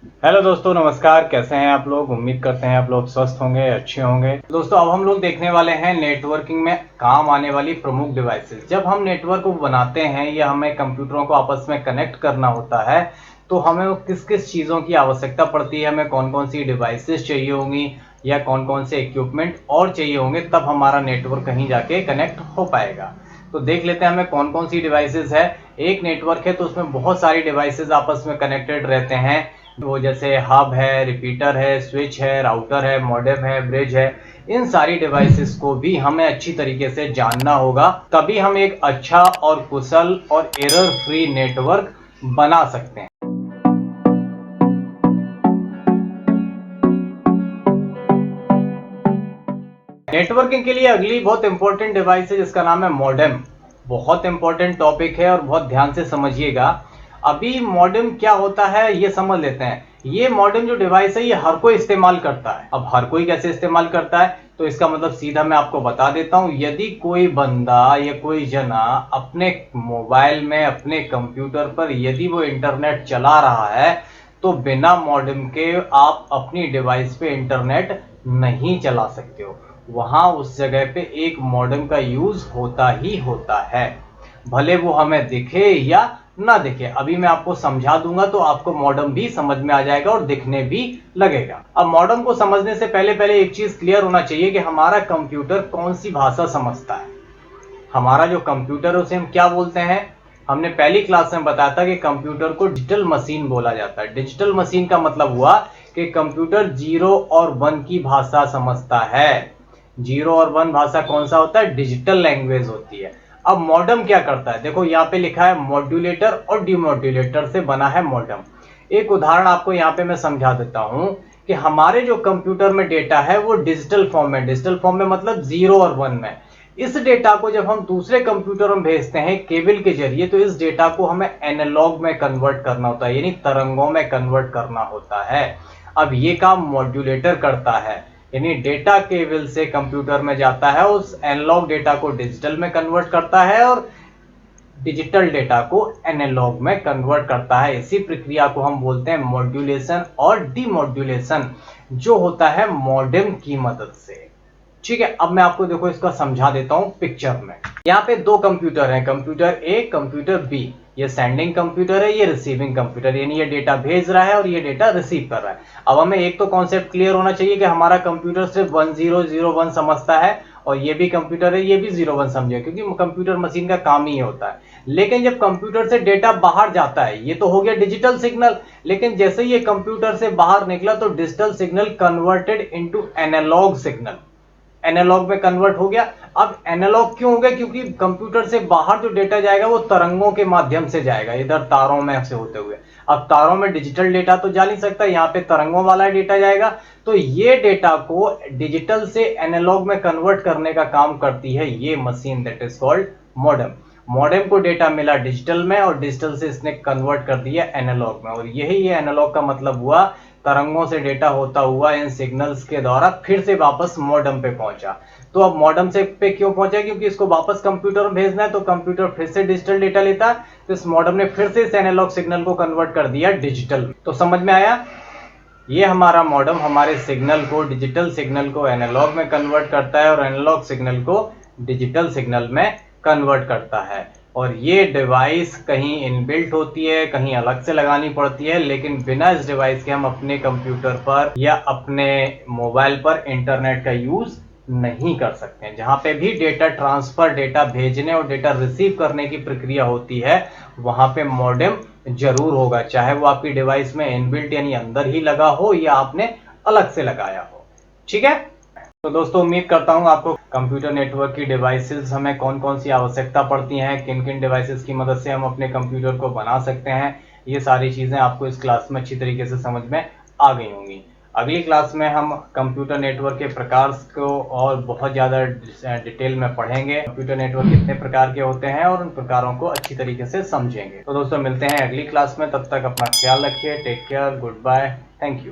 Hello दोस्तों, नमस्कार। कैसे हैं आप लोग? उम्मीद करते हैं आप लोग स्वस्थ होंगे, अच्छे होंगे। दोस्तों, अब हम लोग देखने वाले हैं नेटवर्किंग में काम आने वाली प्रमुख डिवाइसेस। जब हम नेटवर्क को बनाते हैं या हमें कंप्यूटरों को आपस में कनेक्ट करना होता है, तो हमें वो किस किस चीज़ों की आवश्यकता पड़ती है, हमें कौन कौन सी डिवाइसेस चाहिए होंगी या कौन कौन से इक्विपमेंट और चाहिए होंगे, तब हमारा नेटवर्क कहीं जाके कनेक्ट हो पाएगा। तो देख लेते हैं हमें कौन कौन सी डिवाइसेस है। एक नेटवर्क है तो उसमें बहुत सारी डिवाइसेस आपस में कनेक्टेड रहते हैं। वो जैसे हब है, रिपीटर है, स्विच है, राउटर है, मॉडेम है, ब्रिज है। इन सारी डिवाइसेस को भी हमें अच्छी तरीके से जानना होगा, तभी हम एक अच्छा और कुशल और एरर फ्री नेटवर्क बना सकते हैं। नेटवर्किंग के लिए अगली बहुत इंपॉर्टेंट डिवाइस है जिसका नाम है मॉडेम। बहुत इंपॉर्टेंट टॉपिक है और बहुत ध्यान से समझिएगा। अभी मॉडेम क्या होता है ये समझ लेते हैं। ये मॉडेम जो डिवाइस है ये हर कोई इस्तेमाल करता है। अब हर कोई कैसे इस्तेमाल करता है, तो इसका मतलब सीधा मैं आपको बता देता हूं। यदि कोई बंदा या कोई जना अपने मोबाइल में, अपने कंप्यूटर पर यदि वो इंटरनेट चला रहा है, तो बिना मॉडेम के आप अपनी डिवाइस पे इंटरनेट नहीं चला सकते हो। वहां उस जगह पे एक मॉडेम का यूज होता ही होता है, भले वो हमें दिखे या ना दिखे। अभी मैं आपको समझा दूंगा तो आपको मॉडेम भी समझ में आ जाएगा और दिखने भी लगेगा। अब मॉडेम को समझने से पहले पहले एक चीज क्लियर होना चाहिए कि हमारा कंप्यूटर कौन सी भाषा समझता है। हमारा जो कंप्यूटर है उसे हम क्या बोलते हैं? हमने पहली क्लास में बताया था कि कंप्यूटर को डिजिटल मशीन बोला जाता है। डिजिटल मशीन का मतलब हुआ कि कंप्यूटर 0 और 1 की भाषा समझता है। 0 और 1 भाषा कौन सा होता है? डिजिटल लैंग्वेज होती है। अब मॉडेम क्या करता है? देखो यहाँ पे लिखा है मॉड्यूलेटर और डिमॉड्यूलेटर से बना है मॉडेम। एक उदाहरण आपको यहाँ पे मैं समझा देता हूं कि हमारे जो कंप्यूटर में डेटा है वो डिजिटल फॉर्म में, डिजिटल फॉर्म में मतलब 0 और 1 में। इस डेटा को जब हम दूसरे कंप्यूटर में भेजते हैं केबल के जरिए, तो इस डेटा को हमें एनालॉग में कन्वर्ट करना होता है, यानी तरंगों में कन्वर्ट करना होता है। अब ये काम मॉड्यूलेटर करता है, यानी डेटा केबल से कंप्यूटर में जाता है, उस एनालॉग डेटा को डिजिटल में कन्वर्ट करता है और डिजिटल डेटा को एनालॉग में कन्वर्ट करता है। इसी प्रक्रिया को हम बोलते हैं मॉड्यूलेशन और डीमॉड्यूलेशन, जो होता है मॉडेम की मदद से। ठीक है, अब मैं आपको देखो इसका समझा देता हूं पिक्चर में। यहाँ पे दो कंप्यूटर हैं, कंप्यूटर ए, कंप्यूटर बी। ये सेंडिंग कंप्यूटर है, ये रिसीविंग कंप्यूटर, यानी ये डेटा भेज रहा है और ये डेटा रिसीव कर रहा है। अब हमें एक तो कॉन्सेप्ट क्लियर होना चाहिए कि हमारा कंप्यूटर सिर्फ 1001 समझता है और ये भी कंप्यूटर है, ये भी 01 समझे, क्योंकि कंप्यूटर मशीन का काम ही होता है। लेकिन जब कंप्यूटर से डेटा बाहर जाता है, ये तो हो गया डिजिटल सिग्नल, लेकिन जैसे ही ये कंप्यूटर से बाहर निकला तो digital signal converted into analog signal, analog में कन्वर्ट हो गया। अब एनालॉग क्यों हो गया? क्योंकि कंप्यूटर से बाहर जो डेटा जाएगा वो तरंगों के माध्यम से जाएगा, इधर तारों में से होते हुए। अब तारों में डिजिटल डेटा तो जा नहीं सकता, यहाँ पे तरंगों वाला डेटा जाएगा। तो ये डेटा को डिजिटल से एनालॉग में कन्वर्ट करने का काम करती है ये machine, that is called modem. Modem को डेटा मिला डिजिटल में और डिजिटल से इसने कन्वर्ट कर दिया एनालॉग में, और यही ये एनालॉग का मतलब हुआ। तरंगों से डेटा होता हुआ इन सिग्नल्स के द्वारा फिर से वापस मॉडेम पे पहुंचा। तो अब मॉडेम से पे क्यों पहुंचा? क्योंकि इसको वापस कंप्यूटर में भेजना है, तो कंप्यूटर फिर से डिजिटल डेटा लेता है, तो इस मॉडेम ने फिर से इस एनालॉग सिग्नल को कन्वर्ट कर दिया डिजिटल। तो समझ में आया? ये हमारा मॉडेम हमारे सिग्नल को, डिजिटल सिग्नल को एनालॉग में कन्वर्ट करता है और एनालॉग सिग्नल को डिजिटल सिग्नल में कन्वर्ट करता है। और ये डिवाइस कहीं इनबिल्ट होती है, कहीं अलग से लगानी पड़ती है, लेकिन बिना इस डिवाइस के हम अपने कंप्यूटर पर या अपने मोबाइल पर इंटरनेट का यूज नहीं कर सकते हैं। जहां पे भी डेटा ट्रांसफर, डेटा भेजने और डेटा रिसीव करने की प्रक्रिया होती है, वहां पे मॉडेम जरूर होगा, चाहे वो आपकी डिवाइस में इनबिल्ट यानी अंदर ही लगा हो या आपने अलग से लगाया हो। ठीक है, तो दोस्तों उम्मीद करता हूं आपको कंप्यूटर नेटवर्क की डिवाइसेस हमें कौन कौन सी आवश्यकता पड़ती हैं, किन किन डिवाइसेस की मदद से हम अपने कंप्यूटर को बना सकते हैं, ये सारी चीजें आपको इस क्लास में अच्छी तरीके से समझ में आ गई होंगी। अगली क्लास में हम कंप्यूटर नेटवर्क के प्रकार को और बहुत ज़्यादा डिटेल में पढ़ेंगे। कंप्यूटर नेटवर्क कितने प्रकार के होते हैं और उन प्रकारों को अच्छी तरीके से समझेंगे। तो दोस्तों मिलते हैं अगली क्लास में, तब तक अपना ख्याल रखिए। Take care, good bye, thank you.